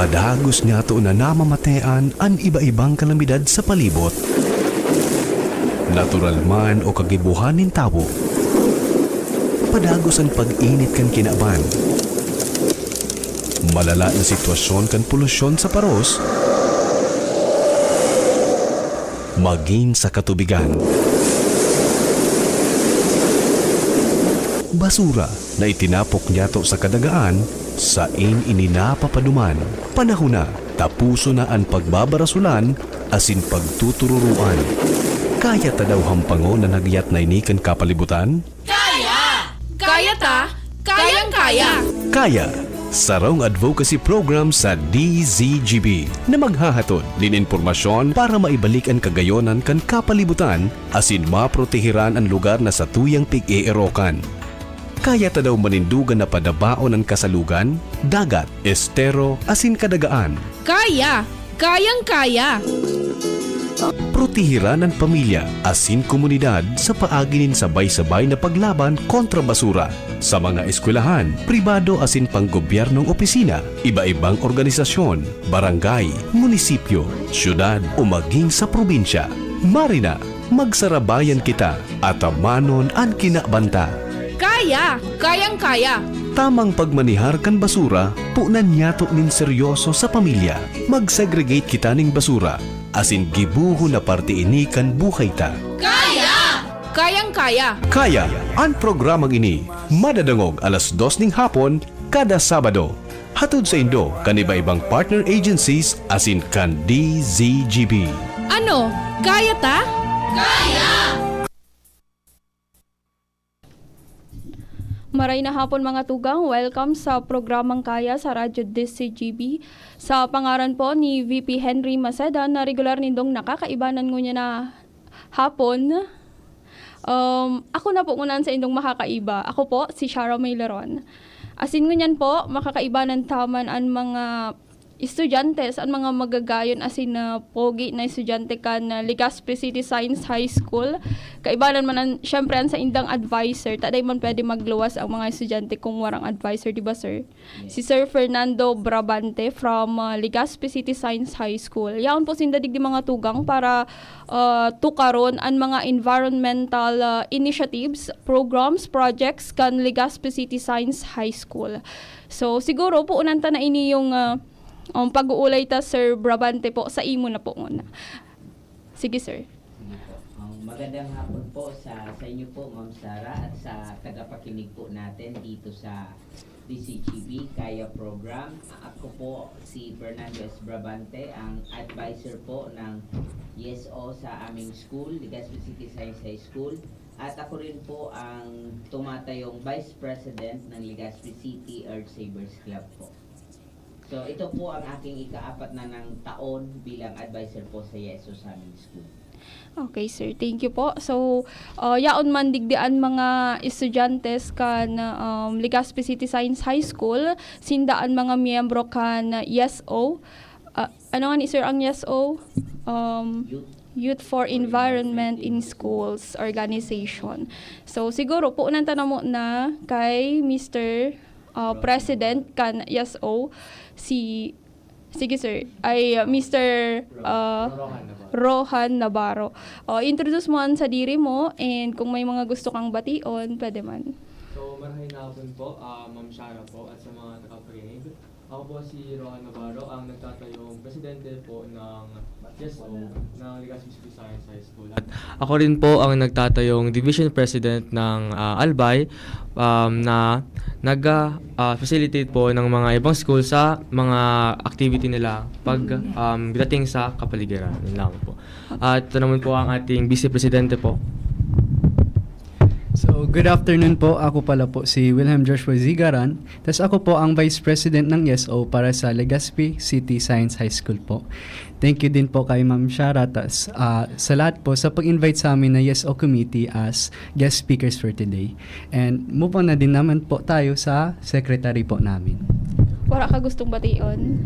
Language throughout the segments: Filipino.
Padagos niya to na namamatean ang iba-ibang kalamidad sa palibot. Natural man o kagibuhan nin tao. Padagos ang pag-init kan kinaban. Malala na sitwasyon kan polusyon sa paros. Maging sa katubigan. Basura na itinapok niya to sa kadagaan, sa ininapapaduman. Panahon na, tapuso na ang pagbabarasulan, asin pagtutururuan. Kaya ta daw hampango na nagyat na inikan kapalibutan? Kaya! Kaya ta! Kayang-kaya! Kaya! Sarong advocacy program sa DZGB na maghahatod din impormasyon para maibalik ang kagayonan kan kapalibutan asin maprotehiran ang lugar na sa tuyang pig-eerokan. Kaya ta daw manindugan na padabaon ang kasalugan, dagat, estero, asin kadagaan. Kaya! Kayang-kaya! Protehiran ang pamilya, asin komunidad sa paaginin sabay-sabay na paglaban kontra basura. Sa mga eskwelahan, pribado asin panggobyernong opisina, iba-ibang organisasyon, barangay, munisipyo, syudad o maging sa probinsya. Marina, magsarabayan kita at amanon ang kinabanta. Kaya! Kayang-kaya! Tamang pagmanihar kan basura, punan niyato nin seryoso sa pamilya. Mag-segregate kita ning basura, asin gibuho na parte ini kan buhay ta. Kaya! Kayang-kaya! Kaya, ang programang ini, madadangog alas 2 ning hapon, kada Sabado. Hatod sa Indo, kan iba-ibang partner agencies, asin kan DZGB. Ano? Kaya ta? Kaya! Maray na hapon mga tugang, welcome sa programang Kaya sa Radyo DZGB. Sa pangaran po ni VP Henry Maceda na regular nindong nakakaibanan ngunya na hapon. Ako na po ngunan sa indong makakaiba. Ako po si Shara Mayleron. Asin ngunyan po, makakaibanan taman ang mga estudyante, ang mga magagayon asin na pogi na estudyante kan Legazpi City Science High School. Kaibanan man syempre sa indang advisor, taday man pwede magluwas ang mga estudyante kung warang advisor, di ba sir? Yes. Si Sir Fernando Brabante from Legazpi City Science High School. Yaon po sindadig di mga tugang para tukaron ang mga environmental initiatives, programs, projects kan Legazpi City Science High School. So siguro po unanta na ini yung pag-uulay ta Sir Brabante po sa imo na po muna. Sige sir. Sige po. Magandang hapon po sa inyo po Ma'am Sara at sa tagapakinig po natin dito sa DZGB Kaya Program. Ako po si Fernando S. Brabante, ang advisor po ng YESO sa aming school, Legazpi City Science High School. At ako rin po ang tumatayong Vice President ng Legazpi City Earth Savers Club po. So ito po ang aking ika-4 na ng taon bilang advisor po sa YESO sa aming school. Okay sir, thank you po. So, yaon man digdian mga estudyantes kan Legazpi City Science High School, sindaan mga miyembro kan YESO. Ano nga ni sir ang YESO? Youth for Environment in Schools Organization. So, siguro po unang tanong mo na kay Mr. President kan YESO, sige sir, ay Mr. Rohan Navarro. Introduce mo sa diri mo and kung may mga gusto kang bation, pwede man. So, marahay na hapon po, Ma'am Shara po at sa mga nakapakinig. Ako po si Rohan Navarro, ang nagtatayong presidente po ng YESO ng Legazpi City Science High School. At ako rin po ang nagtatayong division president ng Albay na nag-facilitate po ng mga ibang school sa mga activity nila pag dating sa kapaligiran. Yun lang po. At ito naman po ang ating vice presidente po. So, good afternoon po. Ako pala po si Wilhelm Joshua Zigaran. Tapos ako po ang Vice President ng YESO para sa Legazpi City Science High School po. Thank you din po kay Ma'am Shara. Tapos sa lahat po sa pag-invite sa amin na YESO Committee as guest speakers for today. And move on na din naman po tayo sa secretary po namin. Wala ka gustong bation?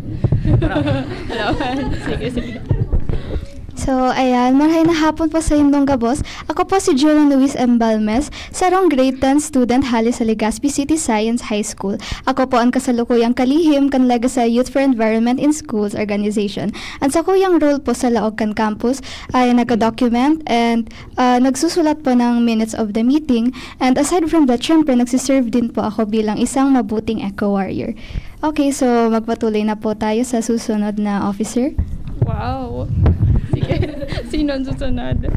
Hello. Sige. So, ayan, marhay na hapon po sa Indong Gabos. Ako po si Julian Luis M. Balmes, sarong grade 10 student hali sa Legazpi City Science High School. Ako po ang kasalukuyang kalihim kan sa Youth for Environment in Schools Organization. At sa kuyang role po sa Laog kan Campus ay nag-document and nagsusulat po ng minutes of the meeting. And aside from that, syempre nagsiserve din po ako bilang isang mabuting eco-warrior. Okay, so magpatuloy na po tayo sa susunod na officer. Wow. Sige. Sino ang susunod?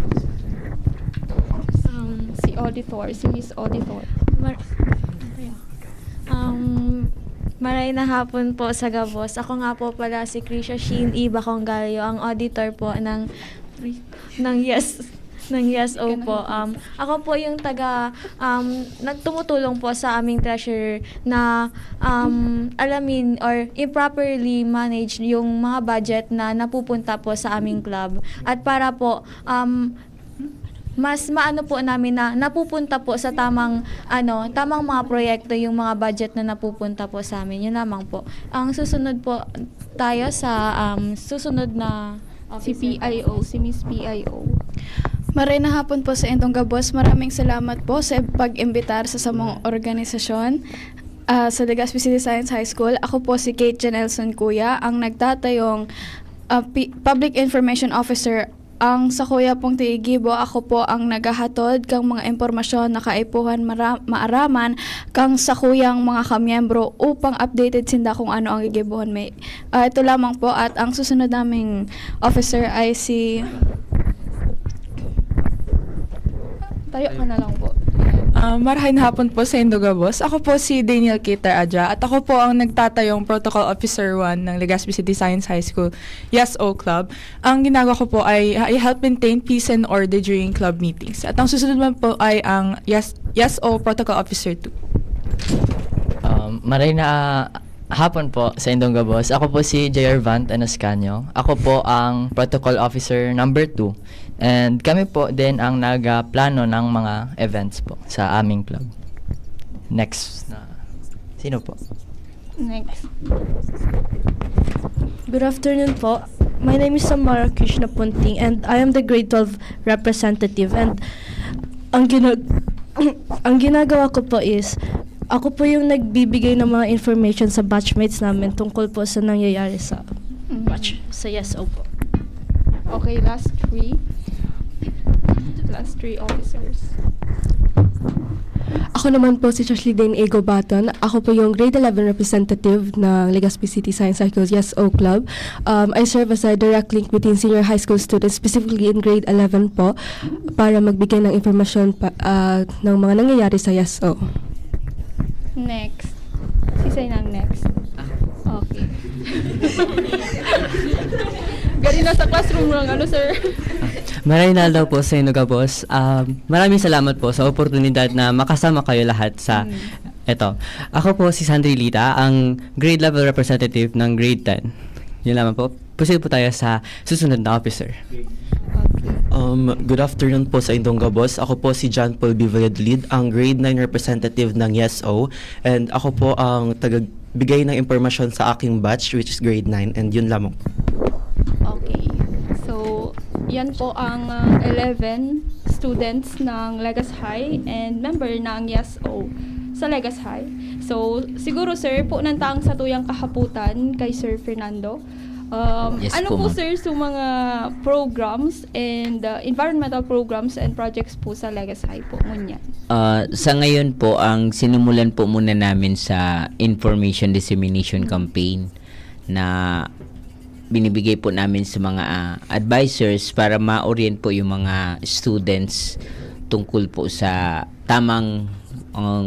Si Auditor, si Miss Auditor. Maray na hapon po sa Gabos. Ako nga po pala si Krisha Sheen E. Baconggalio, ang auditor po ng YESO po. Ako po yung nagtumutulong po sa aming treasurer na alamin or improperly manage yung mga budget na napupunta po sa aming club. At para po mas maano po namin na napupunta po sa tamang mga proyekto yung mga budget na napupunta po sa amin. Yun lamang po. Ang susunod po tayo sa susunod na Si PIO, si Miss PIO. Maray na hapon po sa Indong Gabos. Maraming salamat po sa pag-imbitar sa samong organisasyon sa Legazpi City Science High School. Ako po si Kate Janelson Kuya, ang nagtatayong Public Information Officer. Ang sa kuya pong tiigibo, ako po ang nagahatod kang mga impormasyon na kaipuhan maaraman kang sa kuyang mga kamiyembro upang updated sinda kung ano ang igibuhan may. Ito lamang po at ang susunod naming officer ay si... Tayo ka na lang po. Marahay na hapon po sa Indogabos. Ako po si Daniel Kitar Adja at ako po ang nagtatayong Protocol Officer 1 ng Legazpi City Science High School YESO Club. Ang ginagawa ko po ay help maintain peace and order during club meetings. At ang susunod man po ay ang YESO Protocol Officer 2. Maray na hapon po sa Indogabos. Ako po si J.R. Vant Anascanio. Ako po ang Protocol Officer number 2. And kami po din ang nagplano ng mga events po sa aming club. Next na. Sino po? Next. Good afternoon po. My name is Samara Krishna Punting and I am the grade 12 representative, and ang ginagawa ko po is ako po yung nagbibigay ng mga information sa batchmates namin tungkol po sa nangyayari sa batch sa YESO po. Okay, last three officers. Ako naman po si Ashley Dane Ego Baton. Ako po yung grade 11 representative ng Legazpi City Science High School YESO Club. I serve as a direct link between senior high school students, specifically in grade 11 po, para magbigay ng impormasyon ng mga nangyayari sa YESO. Next. Si ng next. Okay. Gari na sa classroom lang, sir? Maray na daw po sa inyo, boss. Maraming salamat po sa oportunidad na makasama kayo lahat sa eto. Ako po si Sandri Lita, ang grade level representative ng grade 10. Yun lamang po. Proceed po tayo sa susunod na officer. Good afternoon po sa Indongga Boss. Ako po si John Paul B. Valladolid, ang grade 9 representative ng YESO. And ako po ang tagabigay ng impormasyon sa aking batch, which is grade 9. And yun lamang. Okay. So, yan po ang 11 students ng Legas High and member ng YESO sa Legas High. So, siguro sir, po nantang sa tuyang kahaputan kay Sir Fernando. Yes Ano po, po ma'am. sir sa mga programs and environmental programs and projects po sa Legas High po ngunyan? Sa ngayon po, ang sinumulan po muna namin sa information dissemination campaign na binibigay po namin sa mga advisors para ma-orient po yung mga students tungkol po sa tamang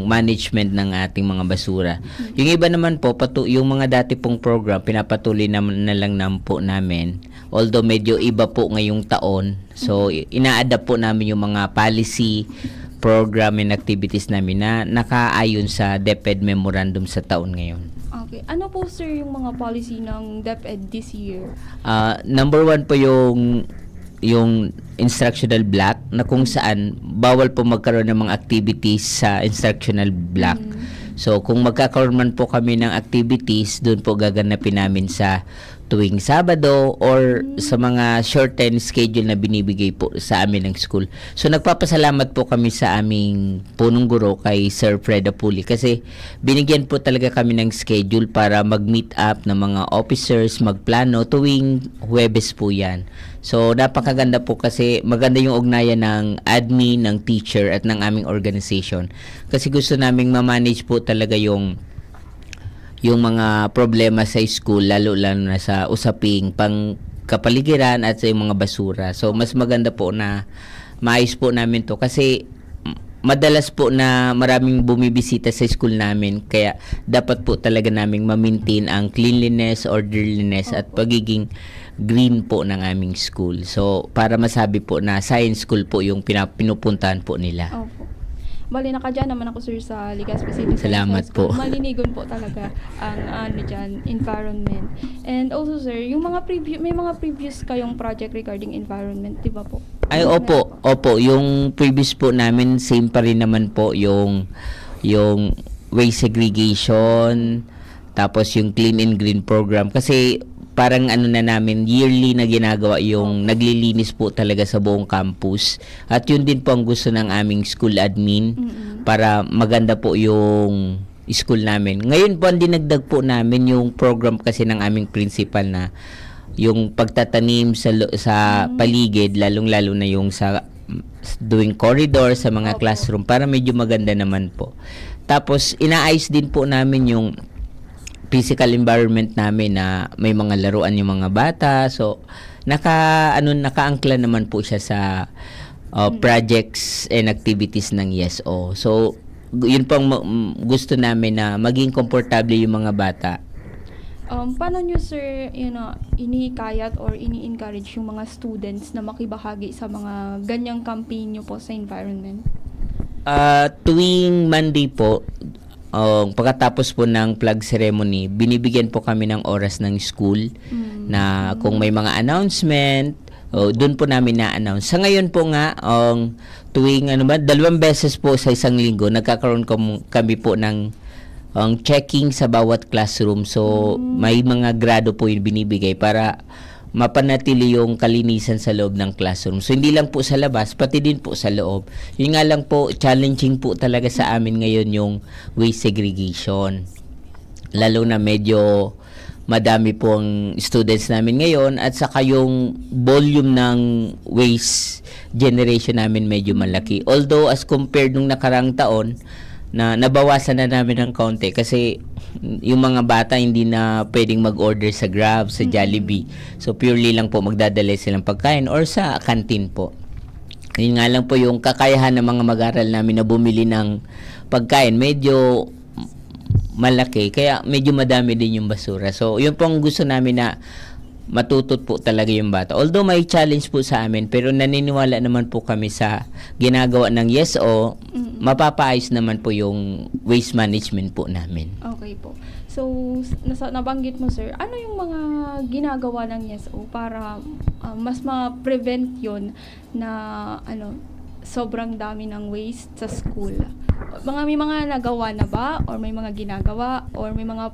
management ng ating mga basura. Yung iba naman po, yung mga dati pong program, pinapatuloy na lang po namin. Although medyo iba po ngayong taon. So, ina-adapt po namin yung mga policy, program and activities namin na nakaayon sa DepEd memorandum sa taon ngayon. Okay. Ano po sir yung mga policy ng DepEd this year? Number 1 po yung instructional block na kung saan bawal po magkaroon ng mga activities sa instructional block. So kung magkakaroon man po kami ng activities, doon po gaganapin namin sa tuwing Sabado or sa mga shortened schedule na binibigay po sa amin ng school. So nagpapasalamat po kami sa aming punong guro kay Sir Fred Apuli kasi binigyan po talaga kami ng schedule para mag-meet up ng mga officers, magplano tuwing Huwebes po yan. So napakaganda po kasi maganda yung ugnayan ng admin, ng teacher at ng aming organization. Kasi gusto naming ma-manage po talaga yung mga problema sa school, lalo na sa usaping pang kapaligiran at sa yung mga basura. So, mas maganda po na maayos po namin to kasi madalas po na maraming bumibisita sa school namin kaya dapat po talaga naming ma-maintain ang cleanliness, orderliness at pagiging green po ng aming school. So, para masabi po na science school po yung pinupuntahan po nila. Opo. Bali, nakadyan naman ako, sir, sa Legazpi City. Salamat po. Malinigon po talaga ang environment. And also, sir, yung mga may mga previous kayong project regarding environment, di ba po? Ay, opo. Yung previous po namin, same pa rin naman po yung waste segregation, tapos yung clean and green program. Kasi parang na namin, yearly na ginagawa yung naglilinis po talaga sa buong campus. At yun din po ang gusto ng aming school admin para maganda po yung school namin. Ngayon po, ang dinagdag po namin yung program kasi ng aming principal na yung pagtatanim sa paligid, lalong-lalo na yung sa doing corridor sa mga classroom para medyo maganda naman po. Tapos, inaayos din po namin yung physical environment namin na may mga laruan yung mga bata. So, nakaangkla naman po siya sa projects and activities ng YESO. So, yun pang gusto namin na maging komportable yung mga bata. Paano nyo, sir, inikayat or ini-encourage yung mga students na makibahagi sa mga ganyang campaign nyo po sa environment? Tuwing Monday po, pagkatapos po ng flag ceremony, binibigyan po kami ng oras ng school na kung may mga announcement, doon po namin na-announce. Sa ngayon po nga, tuwing 2 beses po sa isang linggo, nagkakaroon kami po ng checking sa bawat classroom. So, may mga grado po yung binibigay para mapanatili yung kalinisan sa loob ng classroom. So, hindi lang po sa labas, pati din po sa loob. Yun nga lang po, challenging po talaga sa amin ngayon yung waste segregation. Lalo na medyo madami po ang students namin ngayon at saka yung volume ng waste generation namin medyo malaki. Although, as compared nung nakarang taon, na nabawasan na namin ng kaunti kasi yung mga bata hindi na pwedeng mag-order sa Grab, sa Jollibee. So purely lang po magdadala silang pagkain or sa canteen po. Yun nga lang po yung kakayahan ng mga mag-aral namin na bumili ng pagkain medyo malaki kaya medyo madami din yung basura. So yun po ang gusto namin na matutot po talaga yung bata. Although may challenge po sa amin, pero naniniwala naman po kami sa ginagawa ng YESO, mapapaayos naman po yung waste management po namin. Okay po. So, nabanggit mo, sir, ano yung mga ginagawa ng YESO para mas ma-prevent yun na sobrang dami ng waste sa school? May mga nagawa na ba? Or may mga ginagawa? Or may mga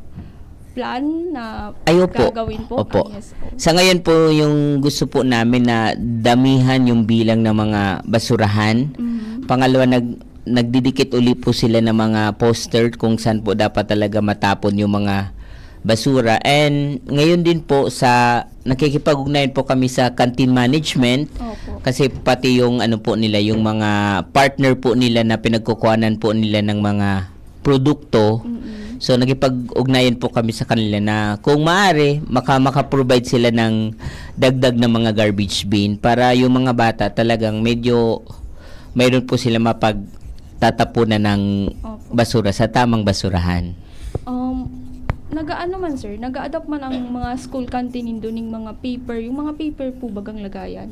plan na gagawin po? Opo. Sa ngayon po, yung gusto po namin na damihan yung bilang ng mga basurahan. Pangalawa, nagdidikit uli po sila ng mga poster kung saan po dapat talaga matapon yung mga basura. And ngayon din po nakikipag-ugnayan po kami sa canteen management. Opo. Kasi pati yung po nila, yung mga partner po nila na pinagkukuhanan po nila ng mga produkto. So, nagipag-ugnayan po kami sa kanila na kung maaari, maka-provide sila ng dagdag na mga garbage bin para yung mga bata talagang medyo mayroon po sila mapagtatapunan ng basura sa tamang basurahan. Nag-a-adapt man ang mga school canteen doon ng mga paper. Yung mga paper po bagang lagayan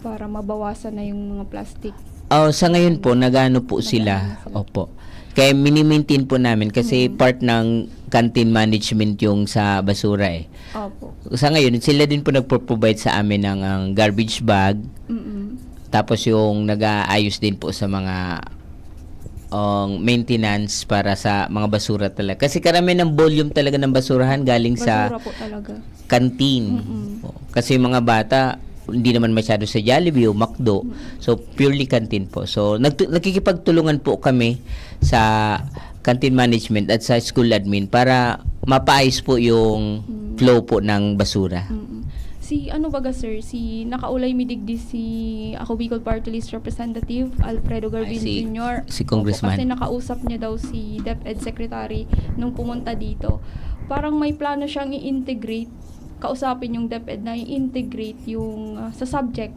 para mabawasan na yung mga plastic. Sa ngayon po, nag-ano po sila. Opo. Kaya mini-maintain po namin kasi part ng canteen management yung sa basura eh. Opo. Sa ngayon, sila din po nagpo-provide sa amin ng garbage bag. Tapos yung nag-aayos din po sa mga maintenance para sa mga basura talaga. Kasi karamihan ng volume talaga ng basurahan galing sa Basura po talaga. canteen. Kasi mga bata, hindi naman masyado sa Jollibee o McDo. So, purely canteen po. So, nakikipagtulungan po kami sa canteen management at sa school admin para mapaayos po yung flow po ng basura. Si ano baga sir, si nakaulay midigdi si ako Bicol Party List Representative Alfredo Garbin Jr. si Congressman. Opo, kasi nakausap niya daw si DepEd Secretary nung pumunta dito. Parang may plano siyang i-integrate, kausapin yung DepEd na i-integrate yung sa subject,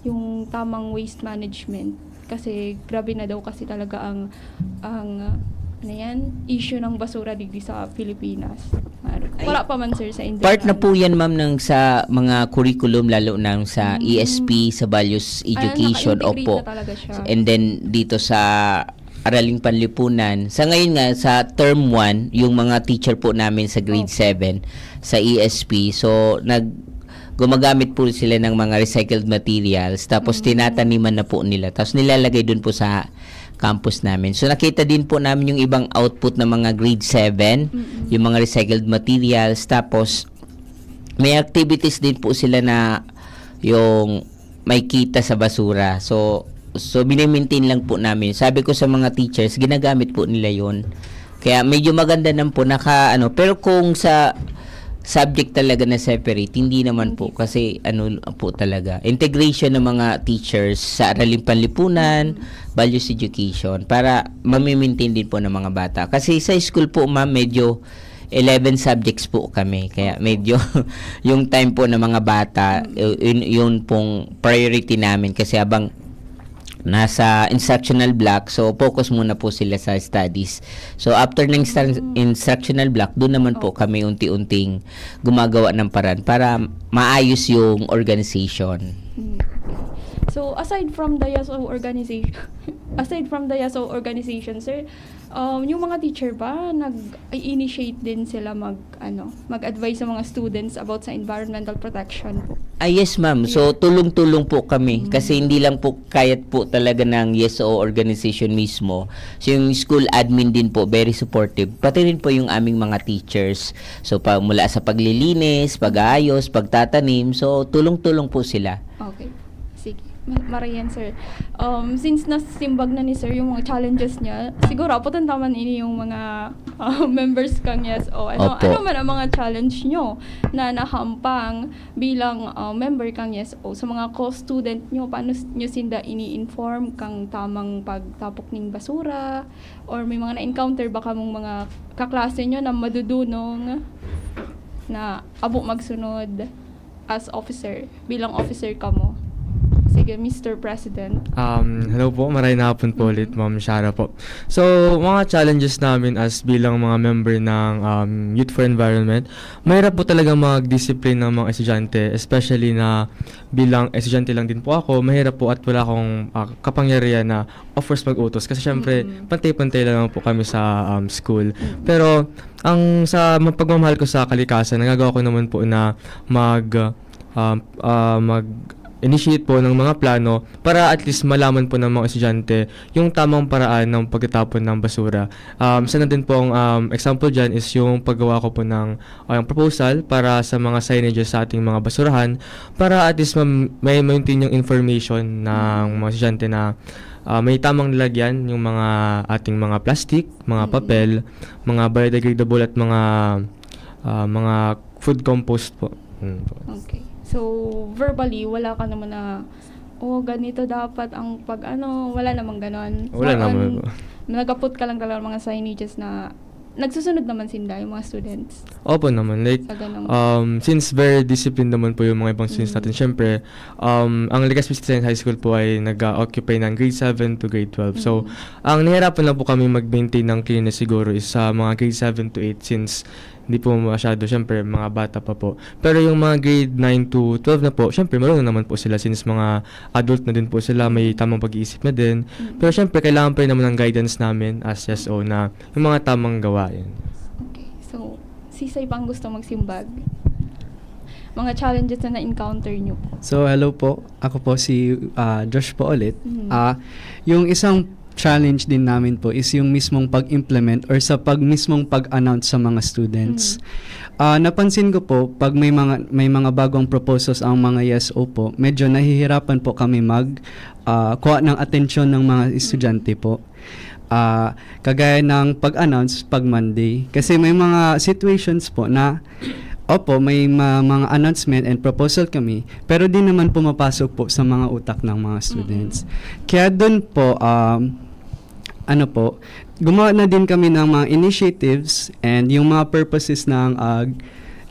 yung tamang waste management. Kasi grabe na daw kasi talaga ang ano yan, issue ng basura dito sa Pilipinas. Wala pa man sir sa India. Part na po yan ma'am ng sa mga curriculum lalo na sa ESP, sa values education, naka-integrate opo. na talaga siya. And then dito sa Araling Panlipunan. Sa ngayon nga sa term 1, yung mga teacher po namin sa grade 7 sa ESP. So gumagamit po sila ng mga recycled materials tapos tinataniman na po nila. Tapos nilalagay dun po sa campus namin. So nakita din po namin yung ibang output ng mga grade 7, yung mga recycled materials. Tapos may activities din po sila na yung may kita sa basura. So binimaintain lang po namin. Sabi ko sa mga teachers, ginagamit po nila yon. Kaya medyo maganda naman po pero kung sa subject talaga na separate, hindi naman po kasi po talaga integration ng mga teachers sa Araling Panlipunan, values education para ma-maintain din po ng mga bata. Kasi sa school po ma'am, medyo 11 subjects po kami. Kaya medyo yung time po ng mga bata, yun pong priority namin kasi habang nasa instructional block, so focus muna po sila sa studies. So after ng instructional block, doon naman po kami unti-unting gumagawa ng paraan para maayos yung organization. So aside from the YESO organization, sir, yung mga teacher ba nag-initiate din sila mag-advise sa mga students about sa environmental protection po? Yes ma'am. So tulong-tulong po kami kasi hindi lang po kayat po talaga ng YESO organization mismo. So yung school admin din po very supportive. Pati rin po yung aming mga teachers. So mula sa paglilinis, pag-aayos, pagtatanim. So tulong-tulong po sila. Okay. Sige. Marayan sir. Since nasimbag na ni sir yung mga challenges niya, siguro aputan taman ini yung mga members kang YESO. Ano man ang mga challenge nyo na nahampang bilang member kang YESO sa mga co-student nyo? Paano nyo sinda ini-inform kang tamang pagtapok ng basura? Or may mga na-encounter ba kamong mga kaklase nyo na madudunong na abo magsunod as officer, bilang officer ka mo? Sige, Mr. President. Hello po, maraming hapon po ulit, Ma'am Shara po. So, mga challenges namin as bilang mga member ng Youth for Environment, mahirap po talaga mag-discipline ng mga estudyante, especially na bilang estudyante lang din po ako, mahirap po at wala akong kapangyarihan na offers mag-utos. Kasi syempre, pantay-pantay lang po kami sa school. Pero, sa pagmamahal ko sa kalikasan, nagagawa ko naman po na initiate po ng mga plano para at least malaman po ng mga estudyante yung tamang paraan ng pagtatapon ng basura. Isa na din po ang example dyan is yung paggawa ko po ng proposal para sa mga signages sa ating mga basurahan para at least may maintain yung information ng mga estudyante na may tamang nilagyan yung mga ating mga plastic, mga papel, mga biodegradable at mga food compost po. Okay. So, verbally, wala ka naman na, ganito dapat ang wala namang ganon. Wala naman. Nagaput ka lang talaga mga signages na nagsusunod naman sila yung mga students. Opo naman. Like, since very disciplined naman po yung mga ibang students natin, syempre, ang Legazpi City Science High School po ay nag-occupy ng grade 7 to grade 12. So, ang nahirapan lang po kami mag-maintain ng cleanliness siguro is sa mga grade 7 to 8 since hindi po masyado, syempre, mga bata pa po. Pero yung mga grade 9 to 12 na po, syempre, marunong naman po sila since mga adult na din po sila, may tamang pag-iisip na din. Pero syempre, kailangan pa rin naman ng guidance namin as YESO na yung mga tamang gawain. Okay. So, sisay pang gusto magsimbag? Mga challenges na na-encounter nyo? So, hello po. Ako po si Josh po ulit. Yung isang challenge din namin po is yung mismong pag-implement or sa mismong pag-announce sa mga students. Napansin ko po, pag may mga bagong proposals ang mga YesO po, medyo nahihirapan po kami kuha ng atensyon ng mga estudyante po. Kagaya ng pag-announce pag Monday. Kasi may mga situations po na may mga announcement and proposal kami, pero di naman pumapasok po sa mga utak ng mga students. Kaya doon po, gumawa na din kami ng mga initiatives and yung mga purposes ng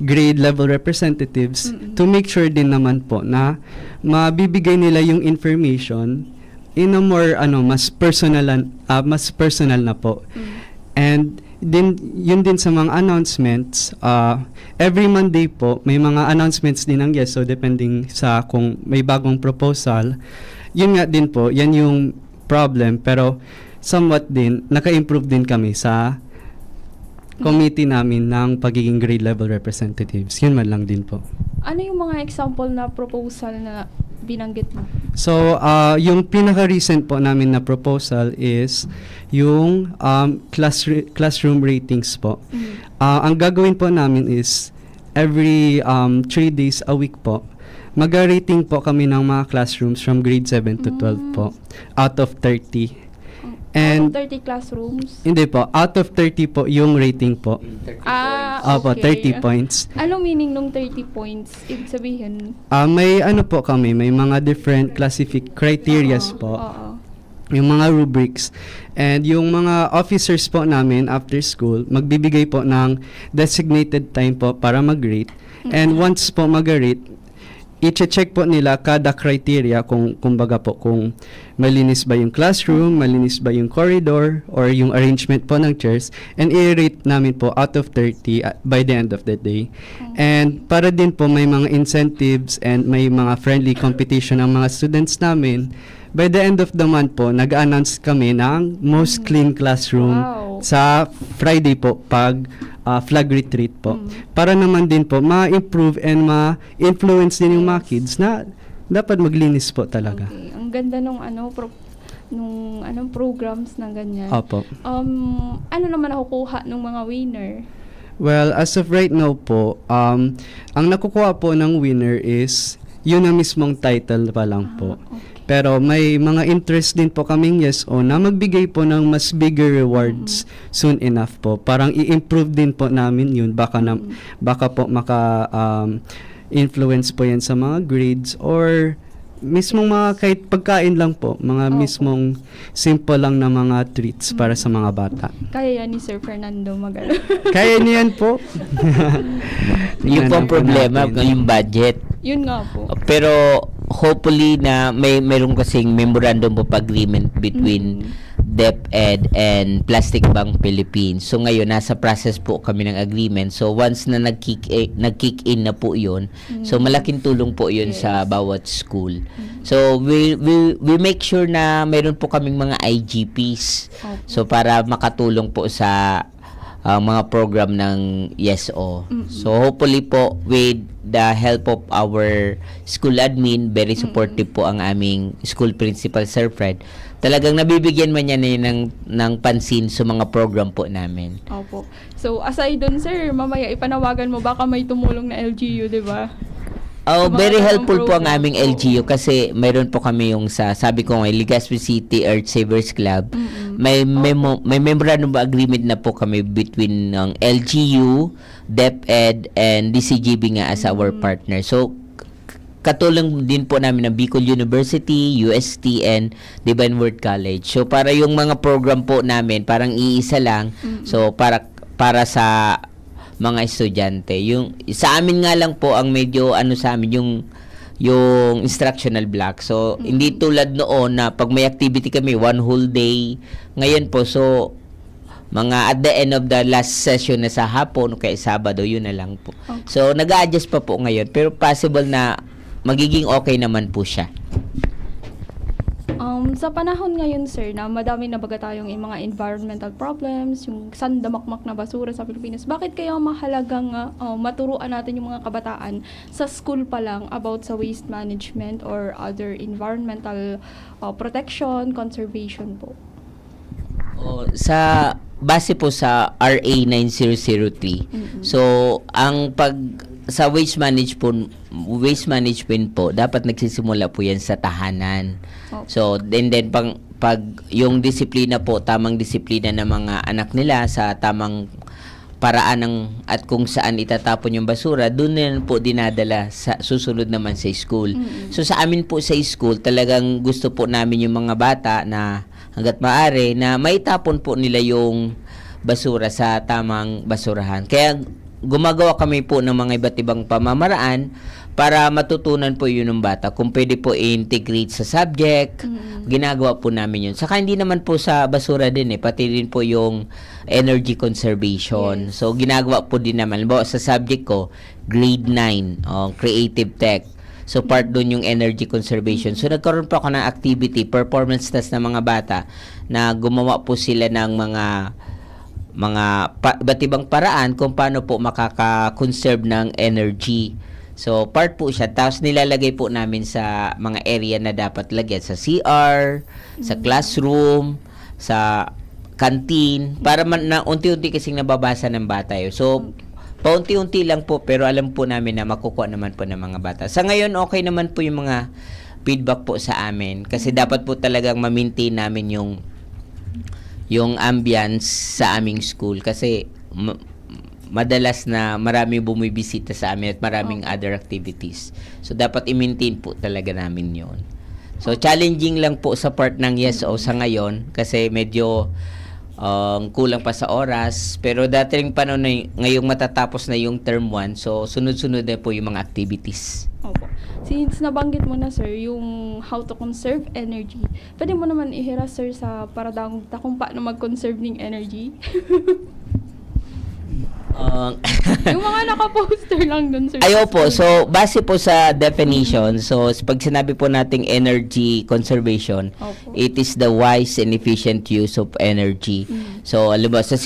grade level representatives to make sure din naman po na mabibigay nila yung information in a more mas personal na po. And din yun din sa mga announcements, every Monday po may mga announcements din ng YesO depending sa kung may bagong proposal. Yun nga din po, yan yung problem, pero somewhat din naka-improve din kami sa committee namin ng pagiging grade level representatives. Yun man lang din po. Ano yung mga example na proposal na binanggit mo? So, yung pinaka-recent po namin na proposal is yung classroom ratings po. Ang gagawin po namin is every 3 days a week po, mag-rating po kami ng mga classrooms from grade 7 to 12 po, out of 30. And Out of 30 classrooms? Hindi po, out of 30 po yung rating po. Opo, Okay. 30 points. Anong meaning nung 30 points? Ibig sabihin? May po kami, may mga different criterias po. Yung mga rubrics. And yung mga officers po namin after school, magbibigay po ng designated time po para mag-rate. And once po mag-rate, i-check po nila kada criteria kung malinis ba yung classroom, malinis ba yung corridor, or yung arrangement po ng chairs, and i-rate namin po out of 30 by the end of the day. And para din po may mga incentives and may mga friendly competition ang mga students namin, by the end of the month po, nag-announce kami ng most clean classroom sa Friday po pag flag retreat po. Para naman din po ma-improve and ma-influence din yung mga kids na dapat maglinis po talaga. Okay. Ang ganda nung programs na ganyan. Opo. Ano naman nakukuha ng mga winner? Well, as of right now po, ang nakukuha po ng winner is yun na mismong title pa lang po. Okay. Pero may mga interest din po kaming YesO na magbigay po ng mas bigger rewards soon enough po. Parang i-improve din po namin yun. Baka po influence po yan sa mga grades or mismong mga kahit pagkain lang po. Mga mismong simple lang na mga treats para sa mga bata. Kaya yan ni Sir Fernando magano. Kaya niyan po. Yung pong problema, yung budget. Yun nga po. Pero hopefully na mayroon kasing memorandum of agreement between DepEd and Plastic Bank Philippines. So ngayon nasa process po kami ng agreement. So once na nag-kick in na po 'yon, so malaking tulong po 'yon sa bawat school. So we make sure na mayroon po kaming mga IGPs. So para makatulong po sa mga program ng YesO. So hopefully po with the help of our school admin, very supportive po ang aming school principal, Sir Fred. Talagang nabibigyan man niya ng pansin sa mga program po namin. Opo. So aside dun, Sir, mamaya ipanawagan mo baka may tumulong na LGU, di ba? Very helpful po ang aming LGU kasi mayroon po kami yung sabi ko Legazpi City Earth Savers Club. May memorandum of agreement na po kami between ng LGU, DepEd, and DCGB nga as our partner. So, katulong din po namin ng Bicol University, UST, and Divine Word College. So, para yung mga program po namin, parang iisa lang. So, para sa mga estudyante. Yung sa amin nga lang po ang medyo sa amin yung instructional block. So hindi tulad noon na pag may activity kami one whole day. Ngayon po so mga at the end of the last session na sa hapon o kaya Sabado, yun na lang po. Okay. So nag-a-adjust pa po ngayon pero possible na magiging okay naman po siya. Sa panahon ngayon, Sir, na madami na baga tayong mga environmental problems, yung sandamakmak na basura sa Pilipinas, bakit kaya mahalagang maturuan natin yung mga kabataan sa school pa lang about sa waste management or other environmental protection, conservation po? Sa base po sa RA 9003. So, ang sa waste management po, dapat nagsisimula po yan sa tahanan. So, then pag yung disiplina po, tamang disiplina ng mga anak nila sa tamang paraan at kung saan itatapon yung basura, doon na po dinadala sa susunod naman sa school. So sa amin po sa school, talagang gusto po namin yung mga bata na hangga't maaari na maitapon po nila yung basura sa tamang basurahan. Kaya gumagawa kami po ng mga iba't ibang pamamaraan para matutunan po yun ng bata. Kung pwede po i-integrate sa subject, ginagawa po namin yun. Saka hindi naman po sa basura din pati rin po yung energy conservation. So ginagawa po din naman. Halimbawa sa subject ko, grade 9, creative tech. So part doon yung energy conservation. So nagkaroon po ako ng activity, performance test ng mga bata na gumawa po sila ng iba't ibang paraan kung paano po makaka-conserve ng energy. So, part po siya. Tapos nilalagay po namin sa mga area na dapat lagyan. Sa CR, sa classroom, sa canteen. Para na unti-unti kasing nababasa ng bata yun. So, paunti-unti lang po. Pero alam po namin na makukuha naman po ng mga bata. Sa ngayon, okay naman po yung mga feedback po sa amin. Kasi dapat po talagang ma-maintain namin yung ambience sa aming school. Kasi madalas na marami bumibisita sa amin at maraming other activities. So, dapat i-maintain po talaga namin yon. So, challenging lang po sa part ng YesO sa ngayon kasi medyo kulang pa sa oras. Pero dating panahon na ngayong matatapos na yung term 1, so sunod-sunod na po yung mga activities. Opo. Since nabanggit mo na, sir, yung how to conserve energy, pwede mo naman ihira, sir, sa paradang kung paano mag-conserve ng energy? Yung mga naka-poster lang dun, sir. Ayo po. So, base po sa definition, so pag sinabi po nating energy conservation, it is the wise and efficient use of energy. So, alam ba, sa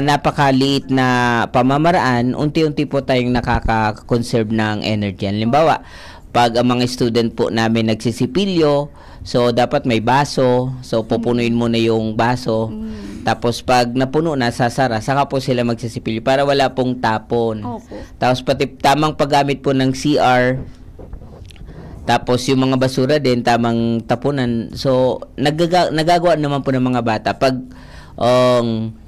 napakaliit na pamamaraan, unti-unti po tayong nakaka-conserve ng energy. Halimbawa, pag ang mga student po namin nagsisipilyo, so dapat may baso, so pupunuin mo na yung baso. Tapos pag napuno na, sasara, saka po sila magsisipilyo para wala pong tapon. Tapos pati tamang paggamit po ng CR, tapos yung mga basura din, tamang tapunan. So, nagagawa naman po ng mga bata. Pag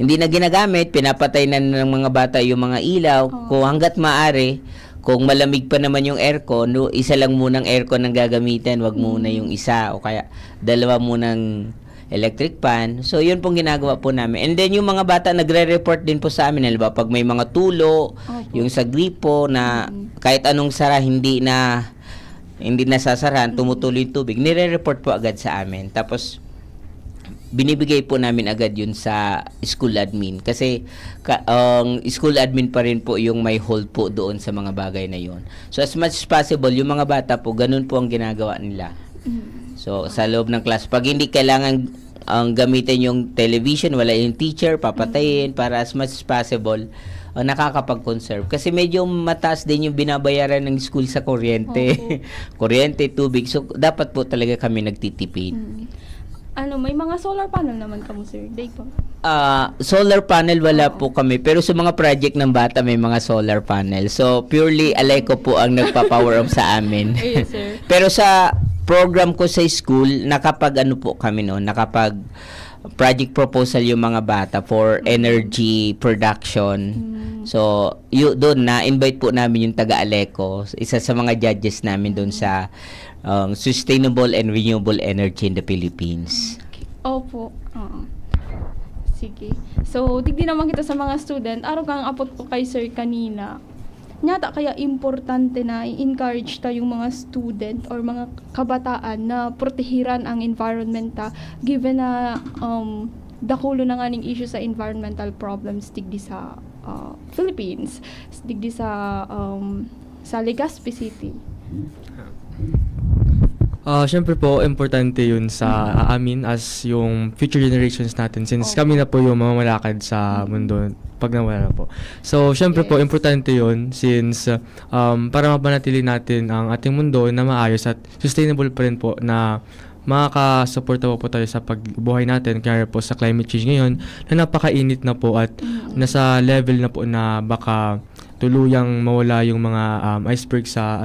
hindi na ginagamit, pinapatay na ng mga bata yung mga ilaw. Kung hanggat maaari, kung malamig pa naman yung aircon, isa lang munang aircon ang gagamitin, wag muna yung isa. O kaya, dalawa munang electric fan. So, yun pong ginagawa po namin. And then, yung mga bata nagre-report din po sa amin. Halimbawa, pag may mga tulo, yung sa gripo na kahit anong sara, hindi na sasarahan, tumutuloy yung tubig, nire-report po agad sa amin. Tapos, binibigay po namin agad yun sa school admin. Kasi, school admin pa rin po yung may hold po doon sa mga bagay na yun. So, as much as possible, yung mga bata po, ganun po ang ginagawa nila. So, sa loob ng class, pag hindi kailangan gamitin yung television, wala yung teacher, papatayin para as much as possible, nakakapag-conserve. Kasi medyo mataas din yung binabayaran ng school sa kuryente. Kuryente, tubig. So, dapat po talaga kami nagtitipid. May mga solar panel naman kamo, sir? Day po. Solar panel, wala po kami. Pero sa mga project ng bata, may mga solar panel. So, purely Aleco po ang nagpa-power up sa amin. Yes, sir. Pero sa program ko sa school, nakapag project proposal yung mga bata for energy production. So, doon na-invite po namin yung taga-Aleco, isa sa mga judges namin doon sa sustainable and renewable energy in the Philippines. Opo. Sige. So, digdi naman kita sa mga student. Araw kang apot ko kay sir kanina. Nyata kaya importante na i-encourage tayong mga student or mga kabataan na protehiran ang environment given na dakulo na nga ning issue sa environmental problems digdi sa Philippines, digdi sa Legazpi City. Siyempre po, importante yun sa amin as yung future generations natin since kami na po yung mamamalakad sa mundo pag nawala po. So, siyempre po, importante yun since para mapanatili natin ang ating mundo na maayos at sustainable pa rin po na makakasuporta po tayo sa pagbuhay natin, kaya po sa climate change ngayon na napakainit na po at nasa level na po na baka tuluyang mawala yung mga iceberg sa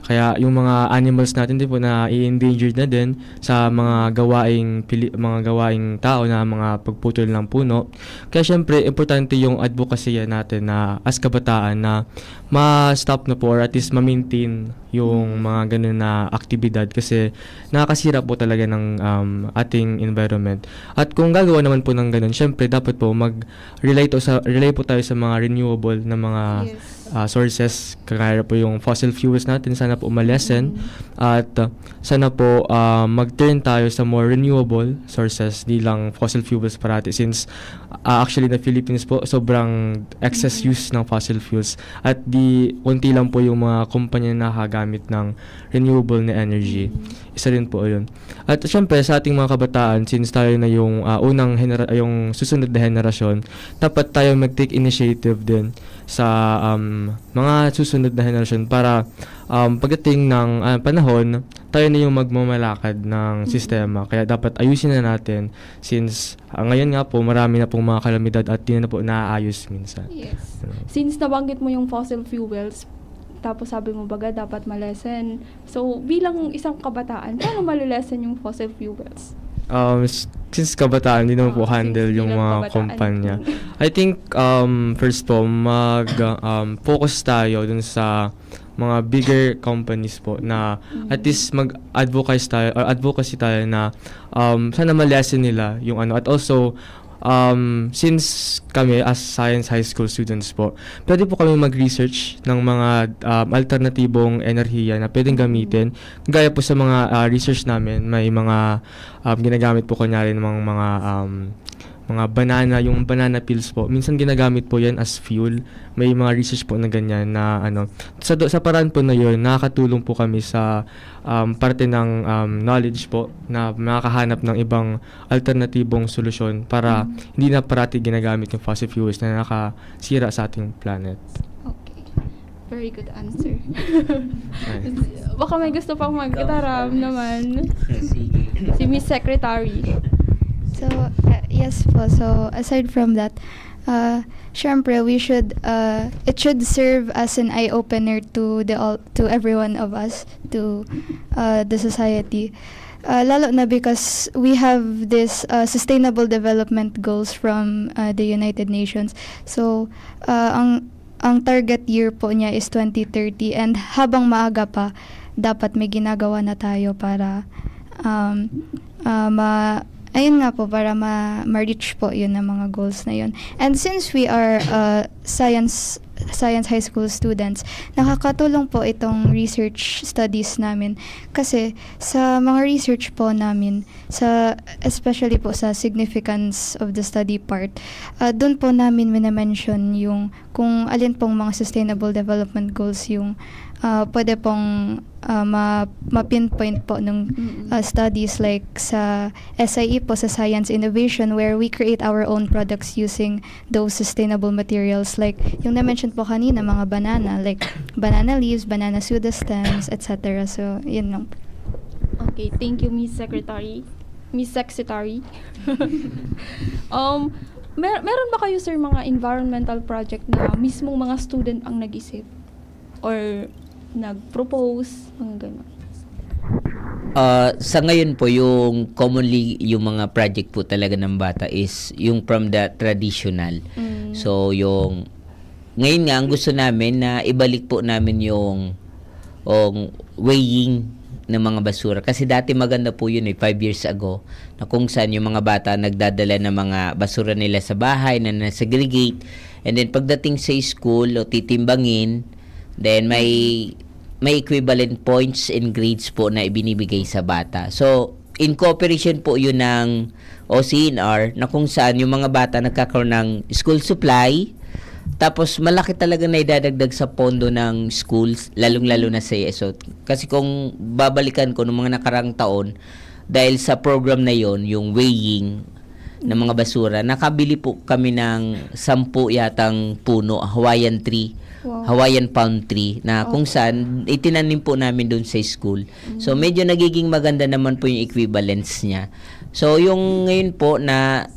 kaya yung mga animals natin din po na i-endangered na din sa mga gawaing tao na mga pagputol ng puno. Kaya syempre importante yung advocacy natin na as kabataan na ma-stop na po or at least ma-maintain yung mga ganun na aktibidad kasi nakakasira po talaga ng ating environment. At kung gagawa naman po ng ganun, syempre dapat po mag-rely po tayo sa mga renewable na mga sources, kagaya po yung fossil fuels natin, sana po umalesen at sana po mag-turn tayo sa more renewable sources, di lang fossil fuels parati since actually na Philippines po sobrang excess use ng fossil fuels at di unti lang po yung mga kumpanya na nakagamit ng renewable na energy. Isa rin po yun. At syempre sa ating mga kabataan, since tayo na yung yung susunod na henerasyon, dapat tayo mag-take initiative din sa mga susunod na henerasyon para pagdating ng panahon, tayo na yung magmamalakad ng sistema. Kaya dapat ayusin na natin since ngayon nga po marami na pong mga kalamidad at di na po naaayos minsan. Yes. Since nabanggit mo yung fossil fuels, tapos sabi mo baga dapat malesen. So, bilang isang kabataan, paano malilesen yung fossil fuels? Since kabataan, hindi naman po handle yung mga kumpanya. I think, first po, focus tayo dun sa mga bigger companies po na at least advocacy tayo na sana malesen nila yung at also since kami as Science High School students po, pwede po kami mag-research ng mga alternatibong enerhiya na pwedeng gamitin. Gaya po sa mga research namin, may mga ginagamit po kunyari ng mga banana, yung banana peels po. Minsan ginagamit po yan as fuel. May mga research po na ganyan na sa paraan po na yun, nakakatulong po kami sa parte ng knowledge po na makakahanap ng ibang alternatibong solusyon para hindi na parati ginagamit yung fossil fuels na nakasira sa ating planet. Okay. Very good answer. Baka may gusto pang mag-itaram naman. Si Miss Secretary. So, yes po. So, aside from that, syempre, it should serve as an eye-opener to every one of us, to the society. Lalo na because we have this sustainable development goals from the United Nations. So, ang target year po niya is 2030 and habang maaga pa, dapat may ginagawa na tayo para ayun nga po, para ma-reach po yun ang mga goals na yun. And since we are science high school students, nakakatulong po itong research studies namin. Kasi sa mga research po namin, especially po sa significance of the study part, doon po namin minamention yung kung alin pong mga sustainable development goals yung pwede pong ma-pinpoint po ng studies like sa SIE po, sa Science Innovation, where we create our own products using those sustainable materials like yung na-mention po kanina, mga banana, like banana leaves, banana pseudostems, etc. So, yun lang. Okay, thank you, Miss Secretary. Miss Secretary. Meron ba kayo, sir, mga environmental project na mismong mga student ang nag-isip? Or nag-propose, mga gano'n? Sa ngayon po, yung commonly, yung mga project po talaga ng bata is yung from the traditional. So, ngayon nga, ang gusto namin na ibalik po namin yung weighing ng mga basura. Kasi dati maganda po yun 5 years ago, na kung saan yung mga bata nagdadala ng mga basura nila sa bahay na nasegregate. And then pagdating sa school o titimbangin, then may equivalent points and grades po na ibinibigay sa bata. So, in cooperation po yun ng OCNR na kung saan yung mga bata nagkakaroon ng school supply, tapos malaki talaga na idadagdag sa pondo ng schools, lalong-lalo na sa ESO. Kasi kung babalikan ko noong mga nakarang taon, dahil sa program na yon, yung weighing, ng mga basura. Nakabili po kami ng 10 yatang puno, Hawaiian tree, Hawaiian palm tree, na kung saan itinanim po namin doon sa school. So medyo nagiging maganda naman po yung equivalence niya. So yung ngayon po na